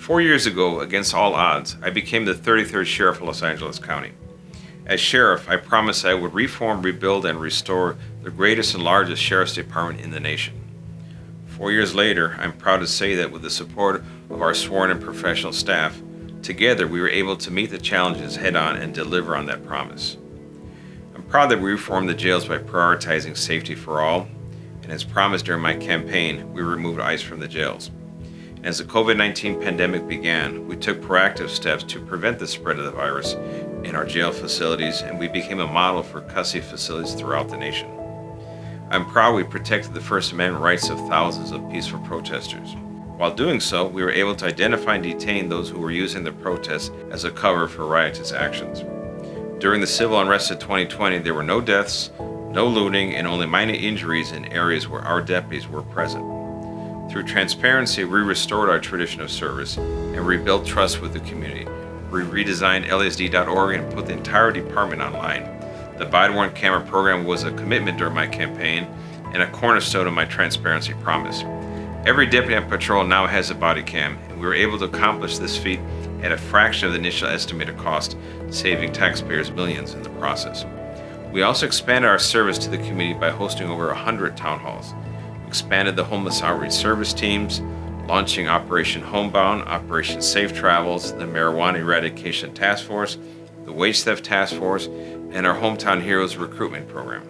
4 years ago, against all odds, I became the 33rd Sheriff of Los Angeles County. As Sheriff, I promised I would reform, rebuild, and restore the greatest and largest Sheriff's Department in the nation. 4 years later, I'm proud to say that with the support of our sworn and professional staff, together we were able to meet the challenges head-on and deliver on that promise. I'm proud that we reformed the jails by prioritizing safety for all, and as promised during my campaign, we removed ICE from the jails. And as the COVID-19 pandemic began, we took proactive steps to prevent the spread of the virus in our jail facilities, and we became a model for custody facilities throughout the nation. I'm proud we protected the First Amendment rights of thousands of peaceful protesters. While doing so, we were able to identify and detain those who were using the protests as a cover for riotous actions. During the civil unrest of 2020, there were no deaths, no looting, and only minor injuries in areas where our deputies were present. Through transparency, we restored our tradition of service and rebuilt trust with the community. We redesigned LASD.org and put the entire department online. The body-worn camera program was a commitment during my campaign and a cornerstone of my transparency promise. Every deputy on patrol now has a body cam, and we were able to accomplish this feat at a fraction of the initial estimated cost, saving taxpayers millions in the process. We also expanded our service to the community by hosting over 100 town halls. We expanded the homeless outreach service teams, launching Operation Homebound, Operation Safe Travels, the Marijuana Eradication Task Force, the Wage Theft Task Force, and our Hometown Heroes recruitment program.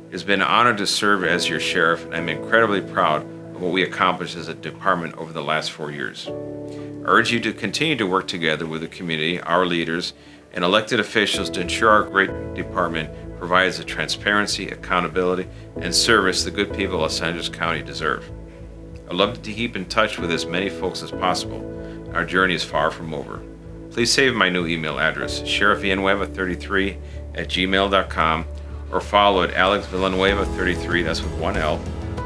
It has been an honor to serve as your sheriff, and I'm incredibly proud of what we accomplished as a department over the last 4 years. I urge you to continue to work together with the community, our leaders, and elected officials to ensure our great department provides the transparency, accountability, and service the good people of Los Angeles County deserve. I'd love to keep in touch with as many folks as possible. Our journey is far from over. Please save my new email address, sheriffvillanueva33@gmail.com, or follow at alexvillanueva33, that's with one L,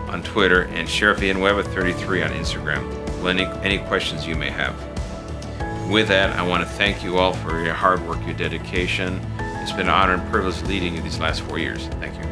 on Twitter, and sheriffvillanueva33 on Instagram, with any questions you may have. With that, I want to thank you all for your hard work, your dedication. It's been an honor and privilege leading you these last 4 years. Thank you.